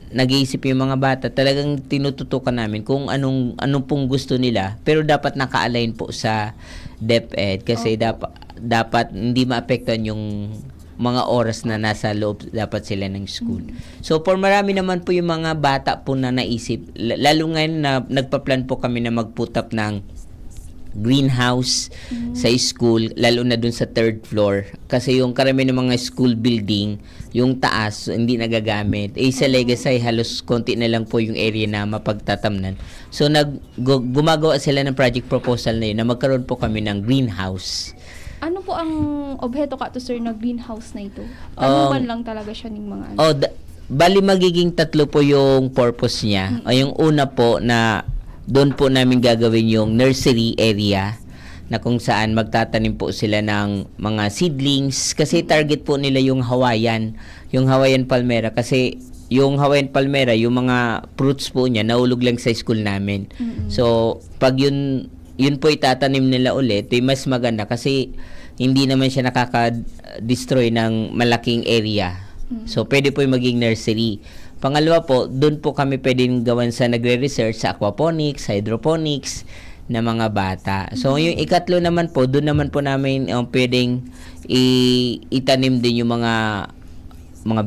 nag-iisip yung mga bata, talagang tinututukan namin kung anong pong gusto nila, pero dapat naka-align po sa DepEd kasi dapat hindi maapektuhan yung mga oras na nasa loob dapat sila ng school. So for marami naman po yung mga bata po na naisip, lalo ngayon na nagpa-plan po kami na mag-put up ng greenhouse sa school, lalo na dun sa 3rd floor. Kasi yung karamihan ng mga school building, yung taas, hindi nagagamit. Sa Legaspi, halos konti na lang po yung area na mapagtatamnan. So gumagawa sila ng project proposal na yun na magkaroon po kami ng greenhouse. Ano po ang objeto ka to, sir, na greenhouse na ito? Tanuban lang talaga siya ng mga bali magiging 3 po yung purpose niya. Yung una po na doon po namin gagawin yung nursery area na kung saan magtatanim po sila ng mga seedlings kasi target po nila yung Hawaiian palmera kasi yung Hawaiian palmera, yung mga fruits po niya naulog lang sa school namin. So pag yun po itatanim nila ulit, mas maganda kasi hindi naman siya nakaka-destroy ng malaking area. So pwede po yung maging nursery. Pangalawa po, doon po kami pwedeng gawan sa nagre-research sa aquaponics, hydroponics na mga bata. So yung ikatlo naman po, doon naman po namin pwedeng itanim din yung mga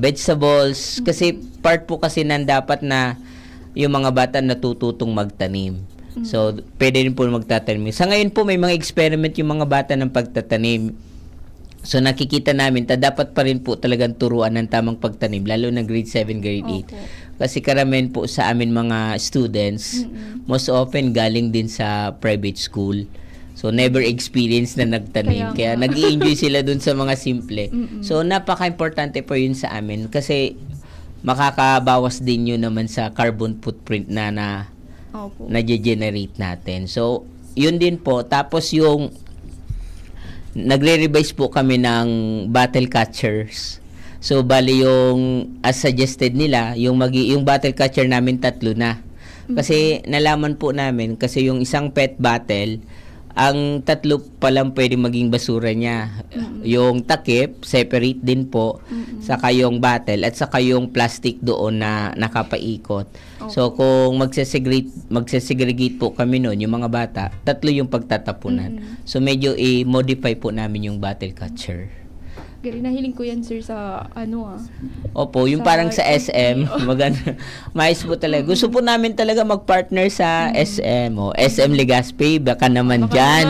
vegetables kasi part po kasi nan dapat na yung mga bata natututong magtanim. So pwede rin po magtatanim. Sa ngayon po may mga experiment yung mga bata ng pagtatanim. So nakikita namin dapat pa rin po talagang turuan ng tamang pagtanim lalo na grade 7, grade 8. Kasi karamihan po sa amin mga students most often galing din sa private school. So never experience na nagtanim kaya nag-i-enjoy sila dun sa mga simple. So napaka-importante po yun sa amin kasi makakabawas din yun naman sa carbon footprint na na-generate natin. So yun din po. Tapos yung nagre-revise po kami ng battle catchers. So bali yung as suggested nila, yung battle catcher namin 3 na. Kasi nalaman po namin kasi yung isang pet battle, ang 3 pa lang pwede maging basura niya. Yung takip, separate din po. Saka yung battle at saka yung plastic doon na nakapaikot. So kung magsesegregate po kami noon, yung mga bata, 3 yung pagtatapunan. So medyo i-modify po namin yung battle catcher. Gari, nahiling ko yan, sir, sa Opo, yung parang sa SM, maganda. Mais po talaga. Gusto po namin talaga mag-partner sa SM. SM Legaspi, baka naman dyan.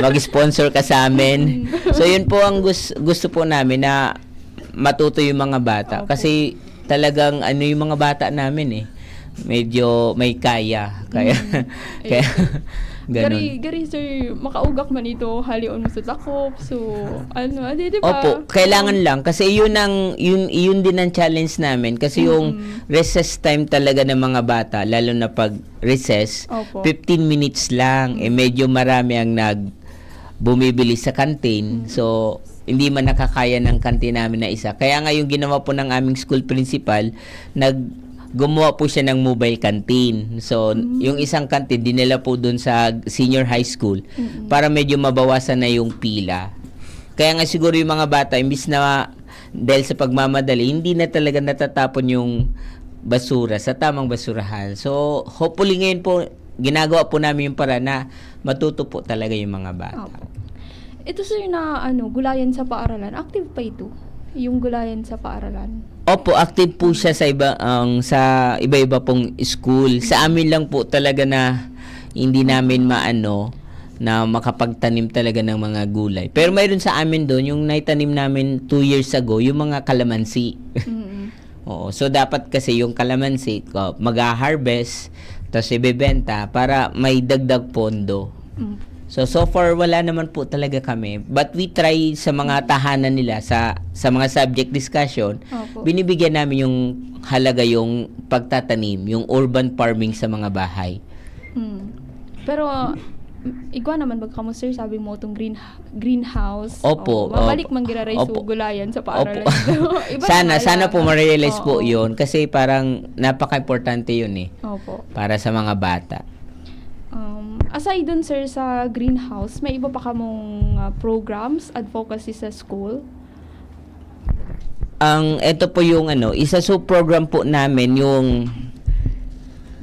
Mag-sponsor ka sa amin. So yun po ang gusto po namin na matuto yung mga bata. Kasi talagang yung mga bata namin medyo may kaya. Kaya ganun. Gari, sir, makaugak man ito, halion mo sa takop. So, di ba? Opo, kailangan lang. Kasi yun din ang challenge namin. Kasi yung recess time talaga ng mga bata, lalo na pag recess, 15 minutes lang. Medyo marami ang bumibili sa kantin. So, hindi man nakakaya ng kantin namin na isa. Kaya nga yung ginawa po ng aming school principal, gumawa po siya ng mobile canteen. So, yung isang canteen, dinala po dun sa senior high school para medyo mabawasan na yung pila. Kaya nga siguro yung mga bata, imbis na dahil sa pagmamadali, hindi na talaga natatapon yung basura sa tamang basurahan. So, hopefully ngayon po, ginagawa po namin yung para na matuto po talaga yung mga bata. Ito, sir, na gulayan sa paaralan. Active pa ito? Yung gulayan sa paaralan? Opo, active po siya sa iba-iba pong school. Sa amin lang po talaga na hindi namin na makapagtanim talaga ng mga gulay. Pero mayroon sa amin doon, yung naitanim namin 2 years ago, yung mga kalamansi. Oo, so dapat kasi yung kalamansi, mag-harvest, tapos ibebenta para may dagdag pondo. So far, wala naman po talaga kami. But we try sa mga tahanan nila, sa mga subject discussion, binibigyan namin yung halaga yung pagtatanim, yung urban farming sa mga bahay. Pero igwa naman ba kamo sir, sabi mo itong greenhouse. Opo, Mabalik opo. man giraray Opo. gulayan sa paaralan. Iba Sana po ma-realize po Oo. yun kasi parang napaka-importante yun eh Opo. para sa mga bata. Aside dun sir sa greenhouse, may iba pa kamong programs, advocacy sa school? Ito po yung isa sa program po namin yung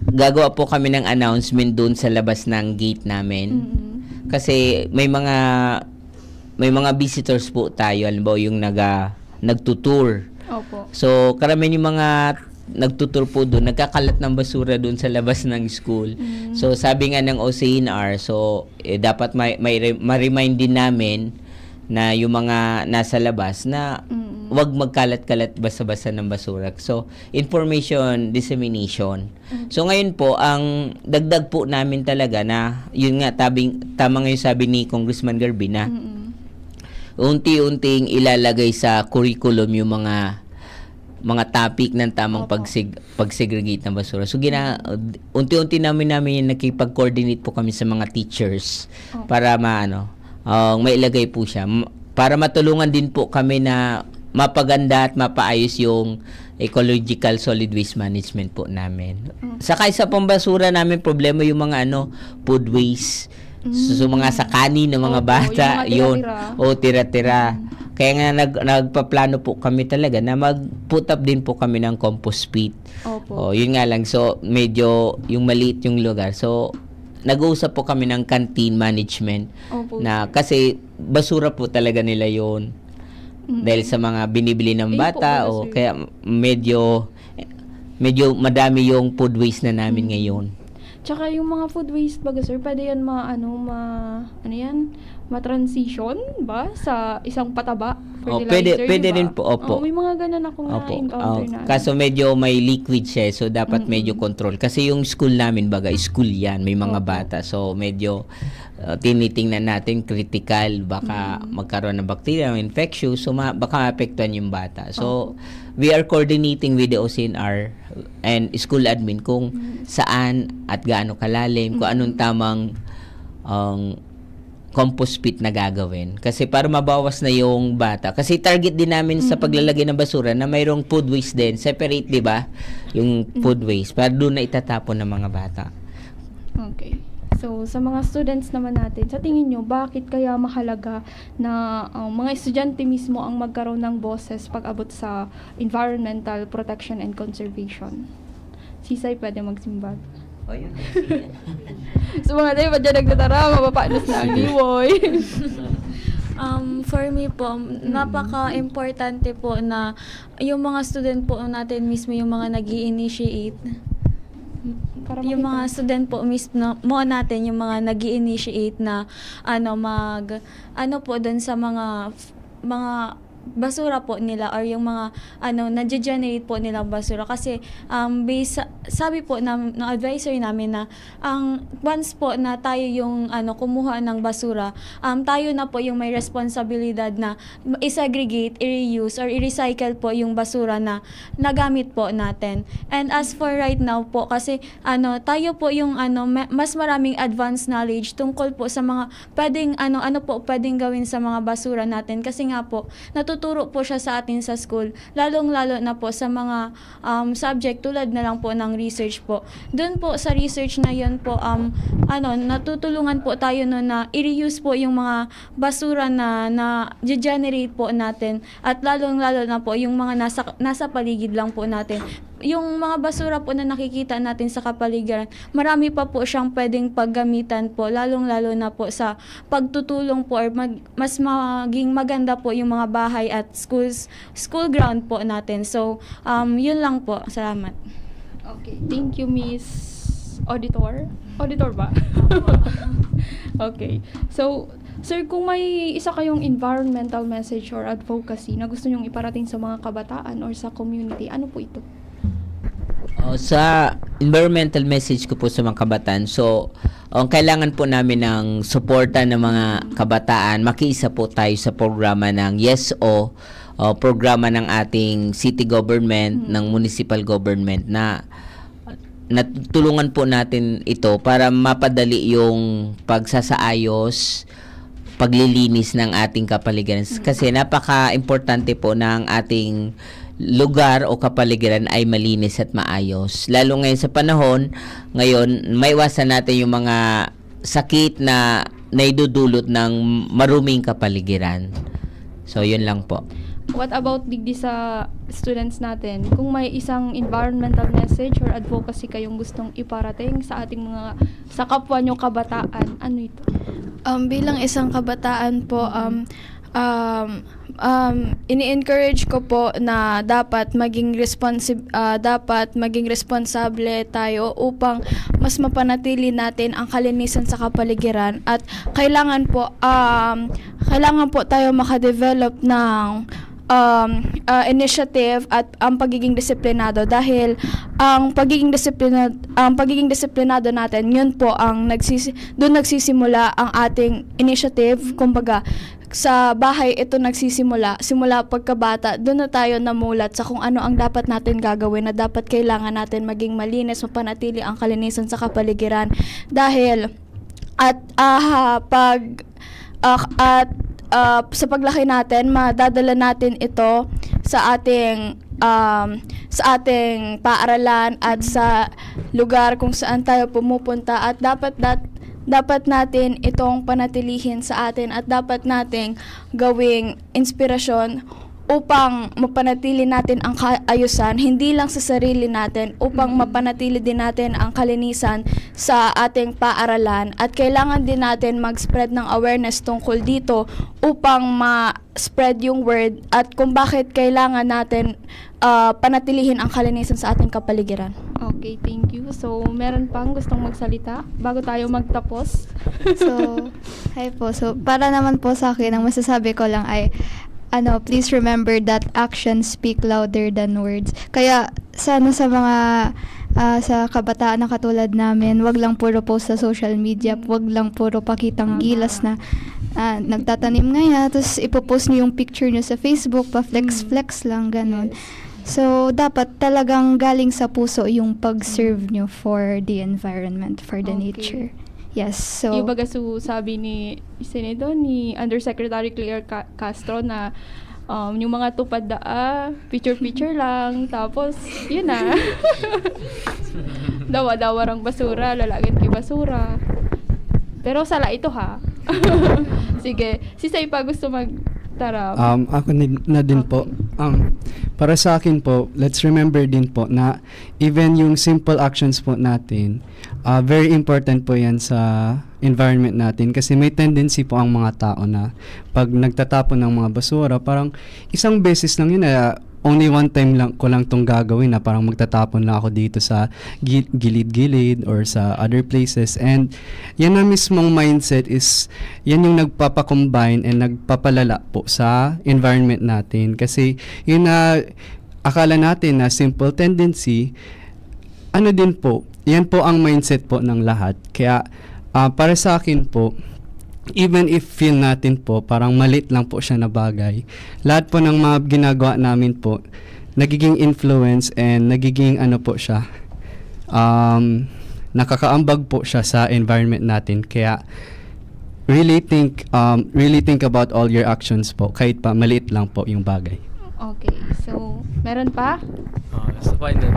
gagawa po kami ng announcement doon sa labas ng gate namin. Kasi may mga visitors po tayo, halimbawa yung nagtutour. Opo. So, karamihan yung mga nagtutour po doon, nagkakalat ng basura doon sa labas ng school. So, sabi nga ng OCNR, dapat ma-remind din namin na yung mga nasa labas na wag magkalat-kalat basta-basta ng basura. So, information dissemination. So, ngayon po, ang dagdag po namin talaga na, yun nga, tama nga yung sabi ni Congressman Garby na unti-unting ilalagay sa curriculum yung mga topic ng tamang pagsegregate ng basura. So, unti-unti namin yung nakipag-coordinate po kami sa mga teachers para mailagay po siya. Para matulungan din po kami na mapaganda at mapaayos yung ecological solid waste management po namin. Saka isa pang basura namin, problema yung mga food waste. So, mga sakani ng mga bata, yung mga yun. tira-tira. O, tira-tira. Kaya nga nagpaplano po kami talaga na mag-put up din po kami ng compost pit. Opo. Yun nga lang. So, medyo yung maliit yung lugar. So, nag-uusap po kami ng canteen management. Opo. Na kasi basura po talaga nila yun. Dahil sa mga binibili ng bata o kaya medyo madami yung food waste na namin ngayon. Tsaka yung mga food waste baga sir, pwede yan ma-transition ba sa isang pataba? Fertilizer, Pwede diba? rin po, opo. May mga ganun akong na-encounter na. Kaso medyo may liquid siya, so dapat medyo control. Kasi yung school namin, school yan, may mga bata. So medyo tinitingnan natin, critical, baka magkaroon ng bacteria, infectious, so baka maapektuhan yung bata. So we are coordinating with the OCNR and school admin kung saan at gaano kalalim, kung anong tamang compost pit na gagawin. Kasi para mabawas na yung bata. Kasi target din namin sa paglalagay ng basura na mayroong food waste din. Separate, di ba? Yung food waste. Para doon na itatapon ng mga bata. Okay. So, sa mga students naman natin, sa tingin nyo, bakit kaya mahalaga na mga estudyante mismo ang magkaroon ng boses pag-abot sa environmental protection and conservation? Sisay, pwede magsimbag. So, mga tayo, dyan nagtatara, mapapanos na ang liwoy. For me po, napaka-importante po na yung mga student po natin mismo yung mga nag-i-initiate. Yung mga student po mismo natin, yung mga nag-i-initiate na po doon sa mga basura po nila or yung mga na-generate po nila basura kasi sabi po ng advisor namin na once po na tayo yung kumuha ng basura, tayo na po yung may responsibilidad na i-segregate, i-reuse or i-recycle po yung basura na nagamit po natin. And as for right now po kasi tayo po yung mas maraming advanced knowledge tungkol po sa mga pwedeng pwedeng gawin sa mga basura natin kasi nga po natuturo po siya sa atin sa school, lalong-lalo na po sa mga subject tulad na lang po ng research po. Doon po sa research na yun po, natutulungan po tayo na i-reuse po yung mga basura na generate po natin at lalong-lalo na po yung mga nasa paligid lang po natin. Yung mga basura po na nakikita natin sa kapaligiran, marami pa po siyang pwedeng paggamitan po, lalong-lalo na po sa pagtutulong po or mas maging maganda po yung mga bahay at school ground po natin. So, yun lang po. Salamat. Okay. Thank you, Miss Auditor. Auditor ba? Okay. So, sir, kung may isa kayong environmental message or advocacy na gusto nyong iparating sa mga kabataan or sa community, ano po ito? Sa environmental message ko po sa mga kabataan, so kailangan po namin ng suporta ng mga kabataan. Makiisa po tayo sa programa ng YesO, programa ng ating city government, ng municipal government na natulungan po natin ito para mapadali yung pagsasaayos, paglilinis ng ating kapaligiran. Kasi napaka-importante po ng ating lugar o kapaligiran ay malinis at maayos. Lalo ngayon sa panahon, ngayon, maiwasan natin yung mga sakit na naidudulot ng maruming kapaligiran. So, yun lang po. What about digdi sa students natin? Kung may isang environmental message or advocacy kayong gustong iparating sa ating mga, sa kapwa nyo kabataan, ano ito? Bilang isang kabataan po, ini-encourage ko po na dapat maging responsable tayo upang mas mapanatili natin ang kalinisan sa kapaligiran, at kailangan po tayo makadevelop ng initiative at ang pagiging disiplinado, dahil ang pagiging disiplinado natin, yun po ang doon nagsisimula ang ating initiative. Kumbaga, sa bahay ito simula pagkabata, doon na tayo namulat sa kung ano ang dapat natin gagawin, na dapat kailangan natin maging malinis, mapanatili ang kalinisan sa kapaligiran, dahil sa paglaki natin, madadala natin ito sa ating paaralan at sa lugar kung saan tayo pumupunta, at dapat natin itong panatilihin sa atin, at dapat nating gawing inspirasyon upang mapanatili natin ang kaayusan, hindi lang sa sarili natin, upang mapanatili din natin ang kalinisan sa ating paaralan. At kailangan din natin mag-spread ng awareness tungkol dito upang ma-spread yung word at kung bakit kailangan natin panatilihin ang kalinisan sa ating kapaligiran. Okay, thank you. So, meron pang gustong magsalita bago tayo magtapos? So, hi po. So, para naman po sa akin, ang masasabi ko lang ay please remember that actions speak louder than words. Kaya sana sa mga sa kabataan na katulad namin, wag lang puro post sa social media, wag lang puro pakitang gilas na nagtatanim ngayon, tapos ipopost niyo yung picture niyo sa Facebook, pa-flex lang, ganun. So, dapat talagang galing sa puso yung pag-serve nyo for the environment, for the nature. Yes, so... Yung baga sabi ni Undersecretary Claire Castro na yung mga tupad picture lang, tapos yun na. Dawa-dawa rang basura, lalagyan kay basura. Pero sala ito ha. Sige, si Sai pa gusto magtarap. Ako na din po. Para sa akin po, let's remember din po na even yung simple actions po natin, very important po yan sa environment natin, kasi may tendency po ang mga tao na pag nagtatapon ng mga basura, parang isang beses lang yun, only one time lang ko lang tong gagawin, na parang magtatapon lang ako dito sa gilid-gilid or sa other places, and yan na mismong mindset is yan yung nagpapakombine and nagpapalala po sa environment natin, kasi yun na akala natin na simple tendency, din po, yan po ang mindset po ng lahat. Kaya para sa akin po, even if feel natin po parang malit lang po siya na bagay, lahat po ng mga ginagawa namin po nagiging influence and nagiging po siya, nakakaambag po siya sa environment natin. Kaya really think about all your actions po, kahit pa maliit lang po yung bagay. Okay, so meron pa? Sa final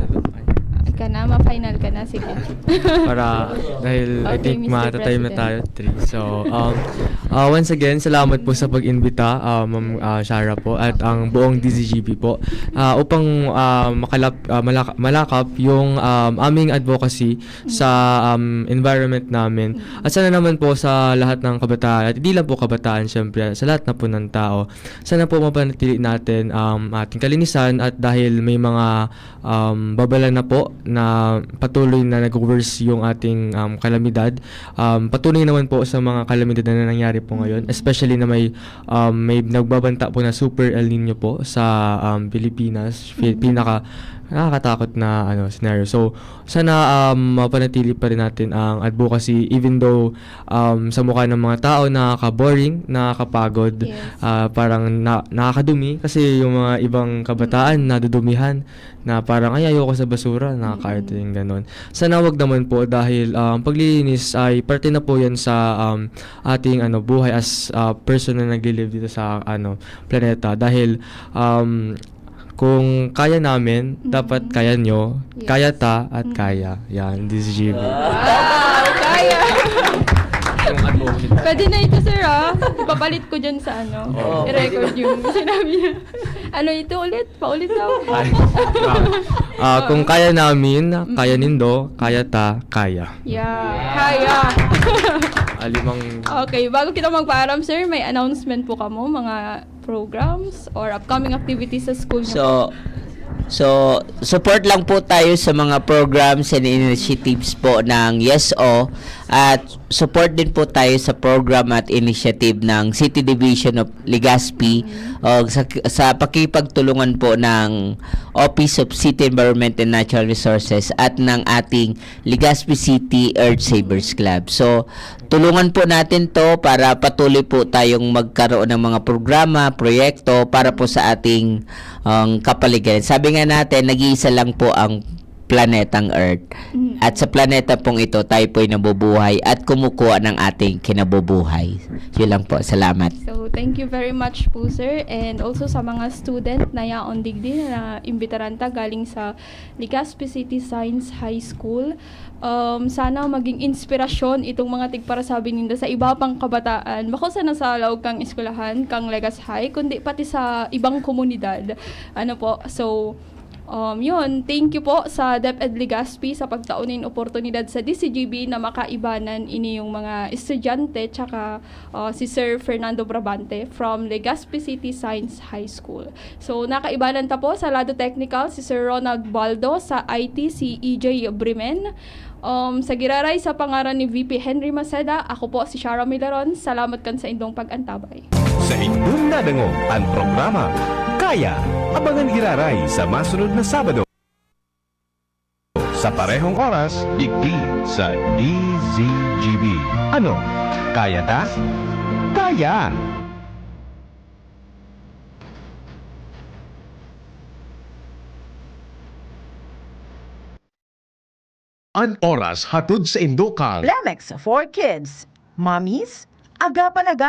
Ma-final ka na, sige. Para, dahil I Okay, think Mr. matatime na tayo 3. So, once again, salamat po sa pag-imbita, Ma'am Shara po, at ang buong DZGB po, upang malakap yung aming advocacy sa environment namin. At sana naman po sa lahat ng kabataan, at hindi lang po kabataan, syempre, sa lahat na po ng tao, sana po mapanatili natin ating kalinisan, at dahil may mga babala na po na patuloy na nag-worse yung ating kalamidad. Patuloy naman po sa mga kalamidad na nangyari po ngayon, especially na may nagbabanta po na Super El Nino po sa Pilipinas. nakakatakot na scenario. So sana mapanatili pa rin natin ang advocacy even though sa mukha ng mga tao nakaka-boring, nakakapagod, parang nakakadumi kasi yung mga ibang kabataan nadudumihan na parang ay ayoko sa basura, nakakaarte yung ganon. Sana wag naman po dahil paglilinis ay parte na po yan sa ating buhay as person na naglilive dito sa planeta dahil kung kaya namin, dapat kaya nyo, kaya ta, at kaya. Yan, this is GB. Wow, kaya! Pwede na ito, sir, Ipapalit ko dyan sa i-record yung sinabi niya. Ito ulit? Paulit daw. Kung kaya namin, kaya nindo, kaya ta, kaya. Yeah, kaya. Okay, bago kita magpaaram, sir, may announcement po kamo, mga programs or upcoming activities sa school niyo. So, support lang po tayo sa mga programs and initiatives po ng YesO at support din po tayo sa program at initiative ng City Division of Legazpi sa pakipagtulungan po ng Office of City Environment and Natural Resources at ng ating Legazpi City Earth Savers Club. So, tulungan po natin to para patuloy po tayong magkaroon ng mga programa, proyekto para po sa ating kapaligiran. Sabi nga natin, nag-iisa lang po ang planetang Earth. At sa planeta pong ito, tayo po'y nabubuhay at kumukuha ng ating kinabubuhay. Yun lang po. Salamat. So, thank you very much po, sir. And also sa mga student na yaon digdi na imbitaranta galing sa Legazpi City Science High School. Sana maging inspirasyon itong mga tigparasabi ninda sa iba pang kabataan. Bako sa nasalaw kang eskwelahan, kang Legas High, kundi pati sa ibang komunidad. So, yun, thank you po sa DepEd Legazpi sa pagtaunin oportunidad sa DCGB na makaibanan ini yung mga estudyante tsaka si Sir Fernando Brabante from Legazpi City Science High School. So, nakaibanan ta po sa Lado Technical si Sir Ronald Baldo, sa IT si EJ Brimen. Sa giraray sa pangaran ni VP Henry Maceda, ako po si Shara Milaron. Salamat kan sa indong pag-antabay. Sa inyong nadango ang programa Kaya, abangan giraray sa masunod na Sabado. Sa parehong oras, digdi sa DZGB. Kaya ta? Kaya! Ang oras hatod sa Indokang Lemex for Kids. Mommies, aga